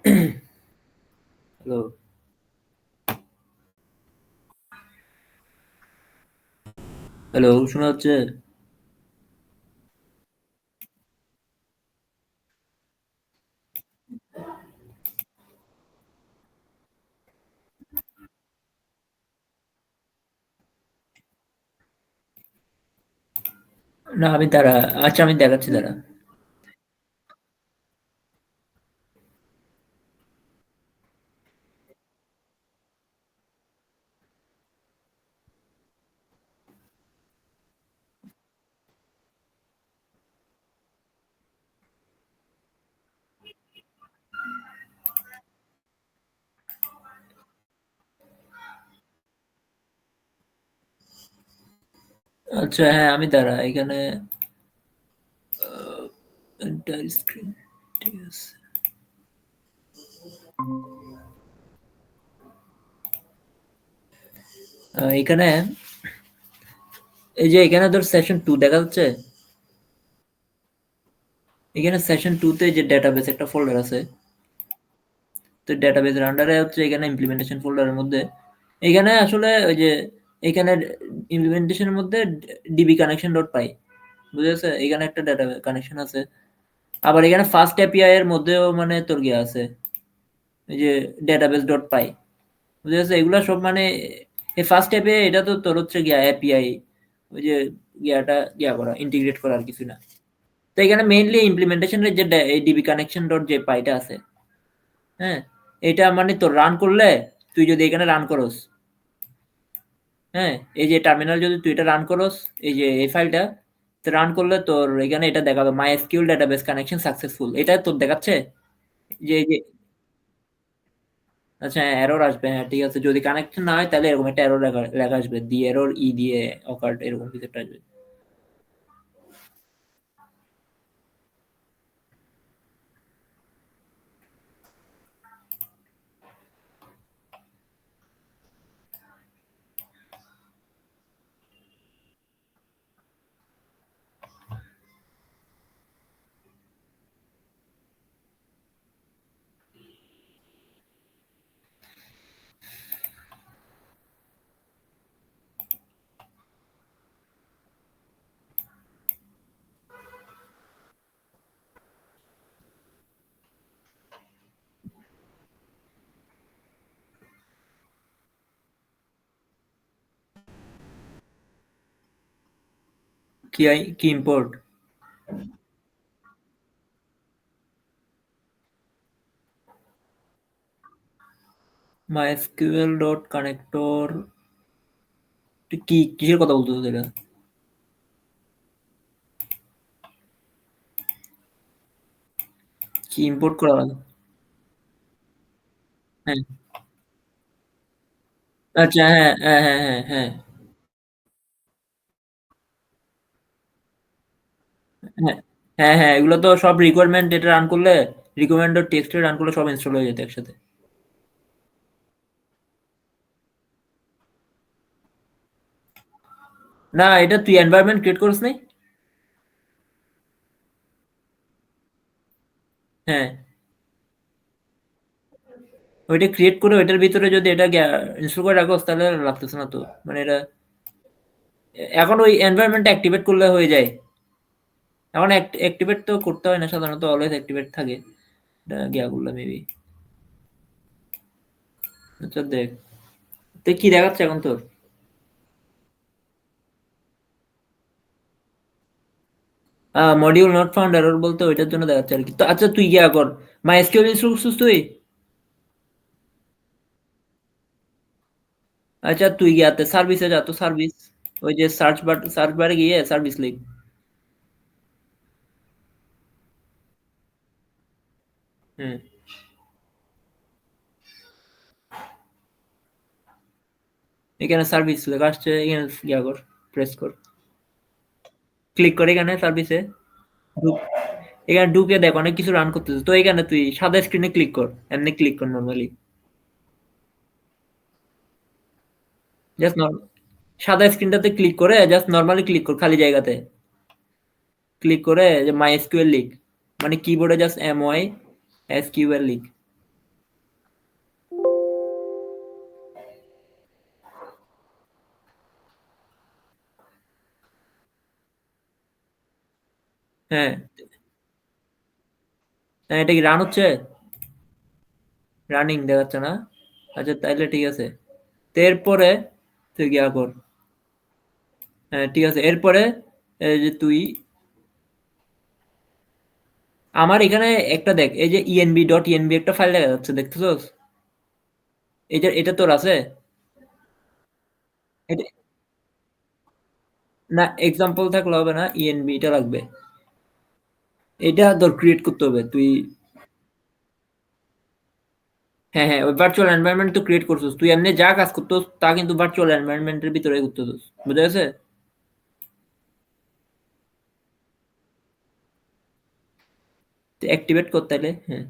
Hello, hello, শোনা যাচ্ছে? না আমি দাঁড়া। আচ্ছা আমি দেখাচ্ছি, দাঁড়া। আচ্ছা হ্যাঁ, আমি দাঁড়া এখানে এন্টার স্ক্রিন। ঠিক আছে। এখানে এই যে এখানে ধর সেশন 2 দেখা যাচ্ছে। এখানে সেশন 2 তে যে ডেটাবেস একটা ফোল্ডার আছে। তো ডেটাবেসের আন্ডারে হচ্ছে এখানে ইমপ্লিমেন্টেশন ফোল্ডারের মধ্যে এখানে আসলে ওই যে এখানে ইমপ্লিমেন্টেশনের মধ্যে ডিবি কানেকশন ডট পাই, বুঝেছে? এখানে একটা ডেটা কানেকশন আছে। আবার এখানে ফার্স্ট এপিআই এর মধ্যেও মানে তোর গিয়ে আছে, এই যে ডেটাবেস ডট পাই, বুঝে গেছে? এগুলা সব মানে এই ফার্স্ট অ্যাপে এটা তো তোর হচ্ছে গিয়া এপিআই, ওই যে গিয়াটা গিয়া করা ইন্টিগ্রেট করা আর কিছু না। তো এখানে মেইনলি ইমপ্লিমেন্টেশনের যে ডিবি কানেকশন ডট যে পাইটা আছে, হ্যাঁ, এটা মানে তোর রান করলে তুই যদি এখানে রান করস, হ্যাঁ, এই যে টার্মিনাল যদি তুই এটা রান করস, এই যে এই ফাইলটা রান করলে তোর এখানে এটা দেখাবে মাই এসকিউএল ডাটাবেস কানেকশন সাকসেসফুল, এটা তোর দেখাচ্ছে যে এই যে আচ্ছা হ্যাঁ, এরর আসবে, হ্যাঁ ঠিক আছে। যদি কানেকশন না হয় তাহলে এরকম একটা এরর লেখা লেখা আসবে, দি এরর ই দিয়ে অকার্ড, এরকম কিছু একটা আসবে। কি ইম্পোর্ট? মাইএসকিউএল ডট কানেক্টর, কি কিসের কথা বলতেছো এটা? কি ইম্পোর্ট করা লাগে? হ্যাঁ আচ্ছা হ্যাঁ হ্যাঁ হ্যাঁ হ্যাঁ হ্যাঁ হ্যাঁ হ্যাঁ হ্যাঁ, এগুলো তো সব রিকোয়ারমেন্ট, এটা রান করলে রিকোয়ারমেন্ট ডট টেক্সটে রান করলে সব ইনস্টল হয়ে যেত একসাথে। না এটা তুই এনভায়রনমেন্ট ক্রিয়েট করিস নাই? হ্যাঁ, ওইটা ক্রিয়েট করে ওইটার ভিতরে যদি এটা ইনস্টল করে রাখোস তাহলে লাগতেছে না তো, মানে এটা এখন ওই এনভায়রনমেন্ট অ্যাক্টিভেট করলে হয়ে যায়। এখন অ্যাক্টিভেট তো করতে হয় না, সাধারণত অলওয়েজ অ্যাক্টিভেট থাকে। এটা গিয়া করলে মেবি। আচ্ছা দেখ, তুই কি দেখাচ্ছে এখন তোর? মডিউল নট ফাউন্ড এরর বলতে ওইটার জন্য দেখাচ্ছে আর কি। তো আচ্ছা তুই গিয়া কর, মাই এসকিউএল ইনস্টল করছিস তুই? আচ্ছা তুই গিয়াতে সার্ভিসে যা, তো সার্ভিস, ওই যে সার্চ বারে গিয়ে সার্ভিস লিখ। হুম, এখানে সার্ভিস লেখা আসছে, এখানে গিয়া কর, প্রেস কর, ক্লিক করে এখানে সার্ভিসে ঢুক। এখানে ঢুকে দেখ অনেক কিছু রান করতেছে, তো এখানে তুই সাদা স্ক্রিনে ক্লিক কর, এমনি ক্লিক কর নর্মালি, জাস্ট সাদা স্ক্রিনটাতে ক্লিক করে জাস্ট নর্মালি ক্লিক কর খালি জায়গাতে, ক্লিক করে যে মাই এসকিউএল লিখ, মানে কিবোর্ডে জাস্ট এম ওয়াই এসকিউএল লিখ। হ্যাঁ, এটা কি রান হচ্ছে? রানিং দেখাচ্ছে না? আচ্ছা তাইলে ঠিক আছে। তো এরপরে তুই গিয়া কর। হ্যাঁ ঠিক আছে। এরপরে এই যে তুই আমার এখানে একটা দেখ, এই যে env.env একটা ফাইল দেখা যাচ্ছে, দেখতেছস? এটা তোর আছে? এটা না, এক্সাম্পল থাকলে হবে না, env টা লাগবে। এটা তোর ক্রিয়েট করতে হবে তুই। হ্যাঁ হ্যাঁ, ওই ভার্চুয়াল এনভায়রনমেন্ট তো ক্রিয়েট করছিস তুই, এমনি যা কাজ করছিস তা কিন্তু ভার্চুয়াল এনভায়রনমেন্টের ভিতরে করতেছিস, বুঝা গেছে? অ্যাক্টিভেট করতে হলে হ্যাঁ।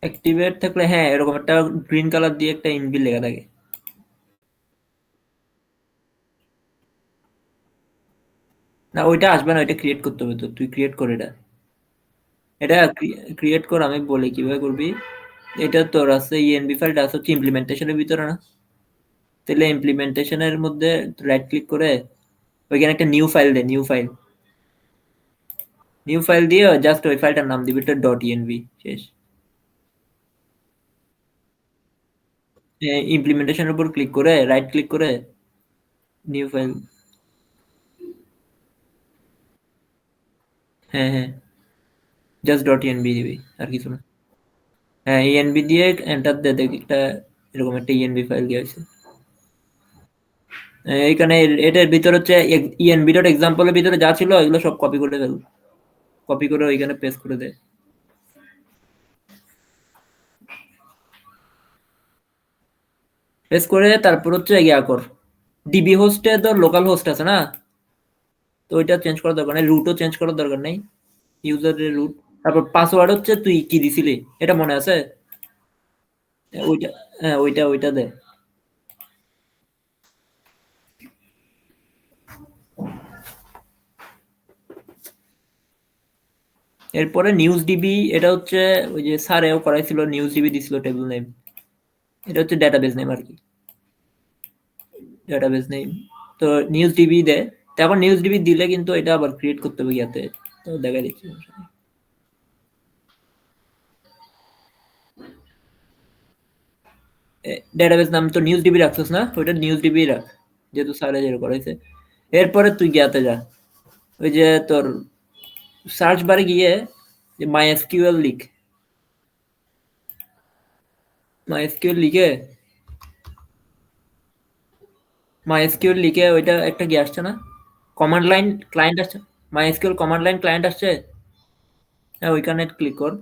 অ্যাক্টিভেট থাকলে হ্যাঁ, এরকম একটা গ্রিন কালার দিয়ে একটা ইনবিল লেখা থাকে। না ওইটা আসবে না, ওইটা ক্রিয়েট করতে হবে, তো তুই ক্রিয়েট কর এটা। এটা ক্রিয়েট কর, আমি বলি কিভাবে করবি। এটা তোর আছে ইএনবি ফাইলটা আছে হচ্ছে ইমপ্লিমেন্টেশনের ভিতরে না? তাহলে ইমপ্লিমেন্টেশনের মধ্যে রাইট ক্লিক করে ওইখানে একটা নিউ ফাইল দে, নিউ ফাইল। নিউ ফাইল দিয়ে জাস্ট ওই ফাইলটার নাম দিবি তো ডট ইএনভি, শেষ। ইমপ্লিমেন্টেশনের উপর ক্লিক করে রাইট ক্লিক করে নিউ ফাইল। হ্যাঁ হ্যাঁ, জাস্ট ডট ইএনভি দিবি, আর কিছু না। হ্যাঁ ইএনভি দিয়ে এন্টার দে, দেখ একটা এরকম একটা ইএনভি ফাইল দিয়ে আছে। এইখানে এটার ভিতর হচ্ছে ইএনভি ডট এক্সাম্পলের ভিতরে যা ছিল এগুলো সব কপি করে ফেল, কপি করে ওইখানে পেস্ট করে দে। পেস্ট করে তারপর হচ্ছে ইয়া কর, ডিবি হোস্টে তো লোকাল হোস্ট আছে না? তো ওইটা চেঞ্জ করার দরকার নেই, রুটও চেঞ্জ করার দরকার নেই, ইউজারের রুট। তারপর পাসওয়ার্ড হচ্ছে তুই কি দিছিলি এটা মনে আছে? ওইটা, হ্যাঁ ওইটা ওইটা দে। এরপরে নিউজ ডিবি, এটা হচ্ছে ওই যে স্যারেও করাইছিল, নিউজ ডিবি দিছিল টেবিল নেম। এটা হচ্ছে ডেটাবেস নেম আর কি, ডেটাবেস নেম। তো নিউজ ডিবি দে। তারপর নিউজ ডিবি দিলে কিন্তু এটা আবার ক্রিয়েট করতে হবে ইয়াতে, তো দেখা দিচ্ছি। ডেটাবেস নাম তো নিউজ ডিবি রাখছিস না, ওইটা নিউজ ডিবি রাখ, যেহেতু স্যারে যেটা করাইছে। এরপরে তুই গিয়াতে যা, ওই যে তোর সার্চ বারে গিয়ে যে মাই এসকিউএল লিখ। মাই এসকিউএল লিখে MySQL লিখে ওইটা একটা কি আসছে না? কমান্ড লাইন ক্লায়েন্ট আসছে। MySQL কমান্ড লাইন ক্লায়েন্ট আসছে। হ্যাঁ, ওইখানে ক্লিক কর।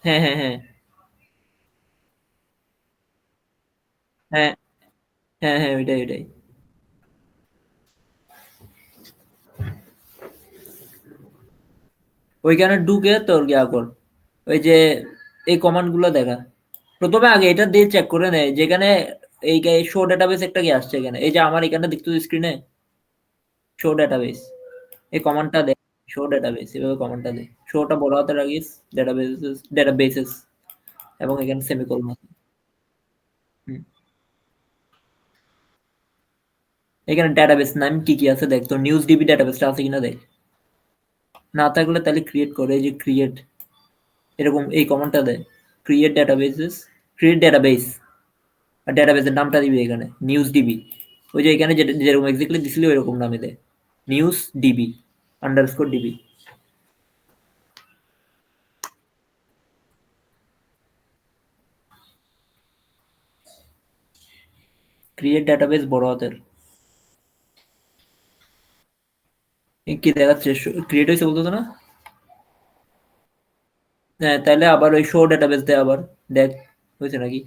হ্যাঁ, হ্যাঁ, হ্যাঁ। হ্যাঁ, হ্যাঁ, হ্যাঁ, ওইটাই, ওইটাই। ওইখানে ঢুকে তোর ইয়া কর। ওই যে এই কমান্ড গুলো দেখা। প্রথমে আগে এটা দিয়ে চেক করে নেয় যেখানে এই শো ডাটাবেস একটা কি আসছে এখানে। এই যে আমার এখানে দেখতো স্ক্রিনে শো ডাটাবেস। এই কমান্ডটা দে। শো ডাটাবেস এভাবে কমান্ডটা দে। শোটা বড় হাতে রাখিস, ডেটাবেসেস এবং এখানে সেমিকোলন আছে। হুম। এখানে ডেটাবেস নাম কি কি আছে দেখ। তোর নিউজ ডিবি ডেটাবেসটা আছে কিনা দেখ। না থাকলে তাহলে ক্রিয়েট করে, এই যে ক্রিয়েট এরকম এই কমান্ডটা দে। Create databases, create database. আর ডেটাবেসের নামটা দিবি এখানে নিউজ ডিবি। ওই যে এখানে যেরকম এক্সাক্টলি দিছিলি ওইরকম নামে দে। News DB underscore DB. Create database বড় হাতের। কি দেখাচ্ছে? ক্রিয়েট হয়েছে বলতো না? হ্যাঁ, তাহলে আবার ওই শো ডেটাবেস দে আবার। দেখ হয়েছে নাকি।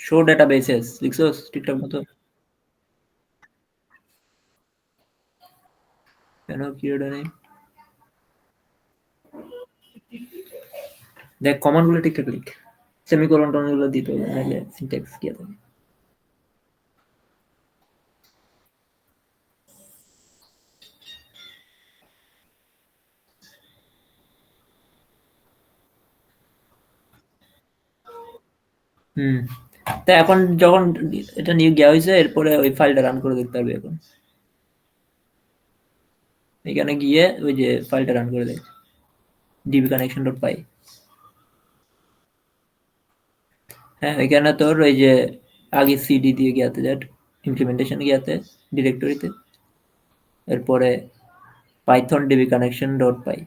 শো ডেটাবেসেস লিখছস ঠিকঠাক মতো? কেন ক্রিয়েট হয় নাই? দেখ কমান্ড গুলো ঠিকঠাক লিখ। সেমিকোলন টন গুলো দিতে হবে নাহলে সিনট্যাক্স কি আছে। হুম। তা এখন যখন এটা নিয়ে গিয়া হয়েছে এরপরে ওই ফাইলটা রান করে দেখতে পারবি এখন। এখানে গিয়ে ওই যে ফাইলটা রান করে দেখ। ডিবি কানেকশন ডট পাই। হ্যাঁ, এখানে তোর ওই যে আগে সিডি দিয়ে গিয়াতে দ্যাট ইমপ্লিমেন্টেশন গিয়াতে ডিরেক্টরিতে। এরপরে পাইথন ডিবি কানেকশন ডট পাই।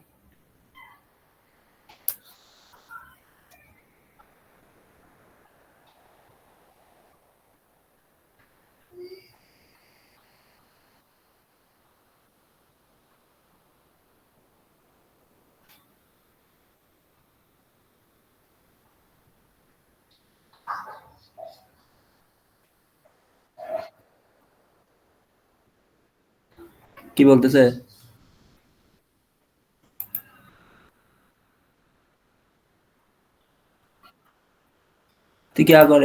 কি বলতেছে? তুই কি কর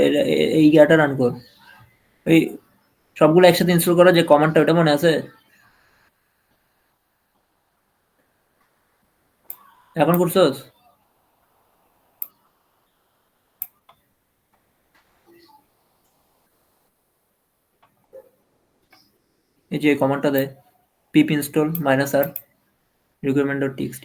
এই ইয়াটা রান কর। ওই সবগুলো একসাথে ইনস্টল করা যে কমান্ডটা ওটা মনে আছে? এখন করছস? এই যে কমান্ডটা দে। Pip install -r requirement dot txt।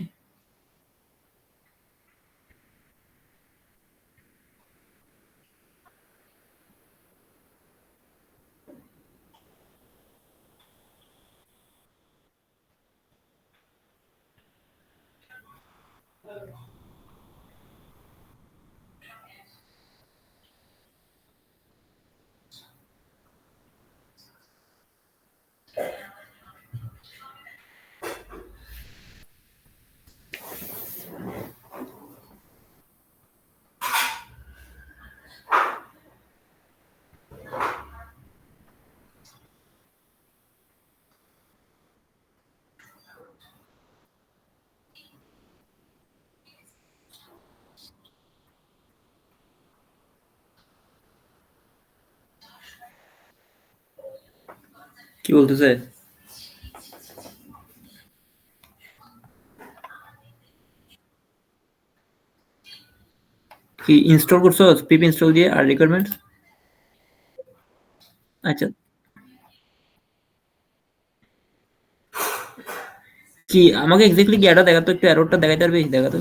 কি বলতেছে? কি ইনস্টল করছো পিপ ইনস্টল দিয়ে আর রিকোয়ারমেন্টস? আচ্ছা কি আমাকে এক্স্যাক্টলি কি এটা দেখাতো, একটু এররটা দেখাইতে পারবি? দেখাতো,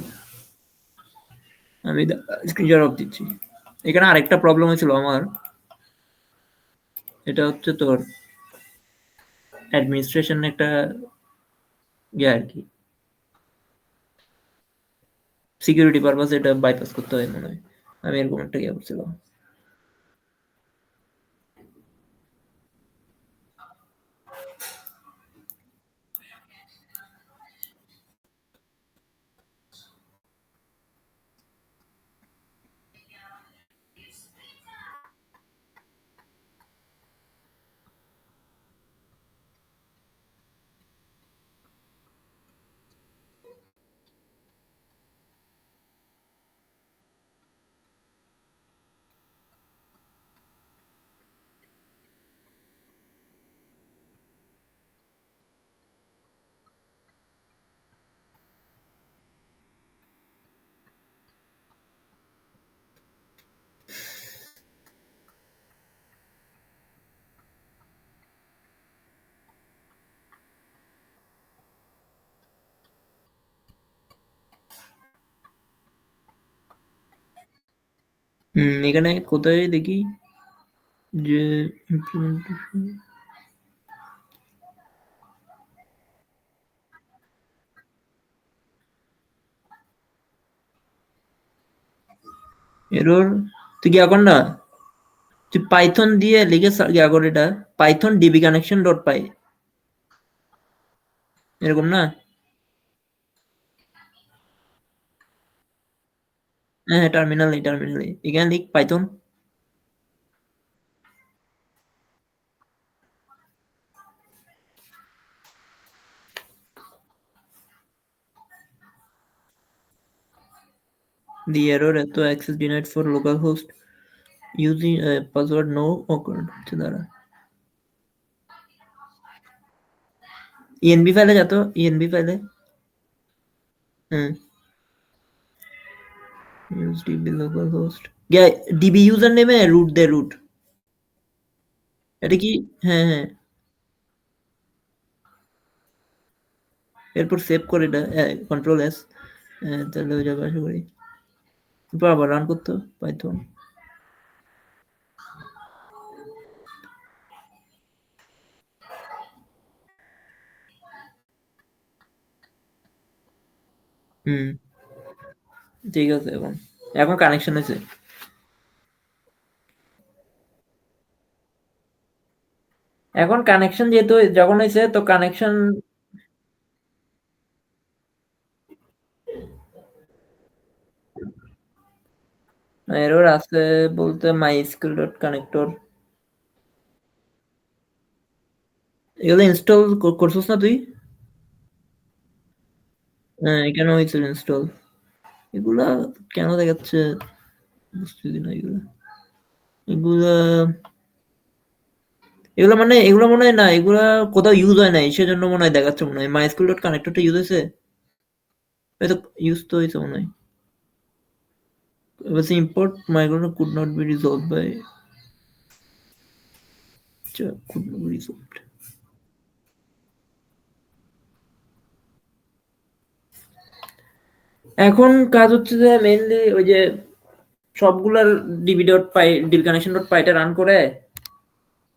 আমি স্ক্রিনশট অফ দিচ্ছি। এখানে আরেকটা প্রবলেম হয়েছিল আমার, এটা হচ্ছে তোর অ্যাডমিনিস্ট্রেশন একটা ইয়ে আর কি, সিকিউরিটি পারপাস এটা বাইপাস করতে হয় মনে হয়। আমি এরকম একটা ইয়ে করছিলাম। এখানে কোথায় দেখি যে ইমপ্লিমেন্টেশন এরর, তুই কি এখন না তুই পাইথন দিয়ে লিখে গিয়া করে এটা, পাইথন ডিবি কানেকশন ডট পাই, এরকম না? হ্যাঁ হ্যাঁ, টার্মিনালে টার্মিনালে এখানে লিখ পাইথন the error এত access denied for localhost using a password no occurred হচ্ছে দাঁড়া, env ফাইলে যা তো, env ফাইলে। হুম, use db localhost গিয়া db ইউজার নেমে রুট দে, রুট এটা কি? হ্যাঁ হ্যাঁ, এরপর সেভ করে এটা কন্ট্রোল এস, তাহলে হয়ে যাবে আশা করি। এরপর আবার রান করতে পাইথন। হুম, ঠিক আছে। এখন এখন কানেকশন হয়েছে। এখন কানেকশন যেহেতু যখন হয়েছে তো কানেকশন এরর আছে বলতে মাইস্কুল ডট কানেক্টর এগুলো ইনস্টল করছিস না তুই? হ্যাঁ এখানে হয়েছিল ইনস্টল। এগুলা কেন দেখাচ্ছে বুঝতেছি না এগুলা, এগুলা এগুলা মানে এগুলো মনে হয় না, এগুলা কোথাও ইউজ হয় নাই সেজন্য মনে হয় দেখাচ্ছে, মনে হয় মাইস্কুল ডট কানেক্টরটা ইউজ হয়েছে, হয়তো ইউজ তো হয়েছে মনে হয়। বলছে import microphone could not be resolved by, আচ্ছা could not be resolved। এখন কাজ হচ্ছে যে মেইনলি ওই যে সবগুলার ডিবি ডট পাই, ডিবি কানেকশন ডট পাইটা রান করে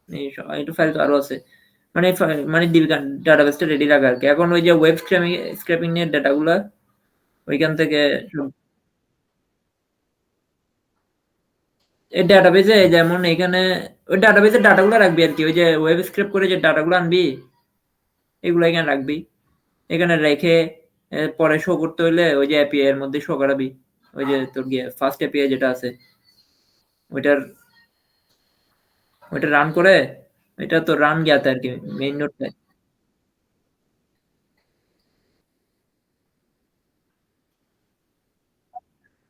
এই এটা ফাইল তো আরো আছে, মানে মানে ডিবি ডাটাবেসটা রেডি রাখা আর কি। এখন ওই যে ওয়েব স্ক্র্যাপিং স্ক্র্যাপিং এর ডাটাগুলা ওইখান থেকে এই ডাটাবেসে যেমন এখানে ওই ডাটাবেসের ডাটাগুলো রাখবি আর কি, ওই যে ওয়েব স্ক্রেপ করে যে ডাটাগুলো আনবি এগুলো এখানে রাখবি। এখানে রেখে পরে শো করতে হইলে ওই যে এপিআই এর মধ্যে শো করাবি, ওই যে তোর গিয়ে ফার্স্ট এপিআই যেটা আছে ওইটার, ওইটা রান করে, এটা তো রান গিয়াতে আর কি মেইন নোটটায়।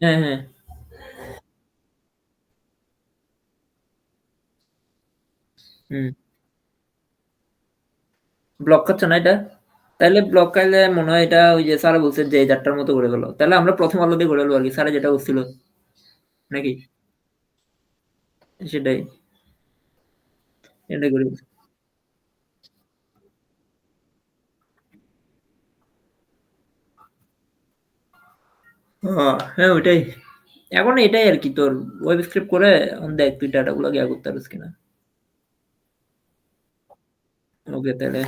হ্যাঁ হ্যাঁ। হুম, ব্লক খাচ্ছে না এটা? তাহলে ব্লক খাইলে মনে হয় এটা ওই যে স্যার বলছে যে 4টার মতো করে গেল, তাহলে আমরা প্রথম আলো দিয়ে করে গেলো আর কি স্যারে যেটা বলছিল। নাকি? সেটাই। এটাই করি। হ্যাঁ, ওইটাই। এখন এটাই আরকি তোর ওয়েব স্ক্রিপ্ট করে দেখ তুই ডাটা গুলো ইয়া করতে পারিস কিনা। ওকে তাহলে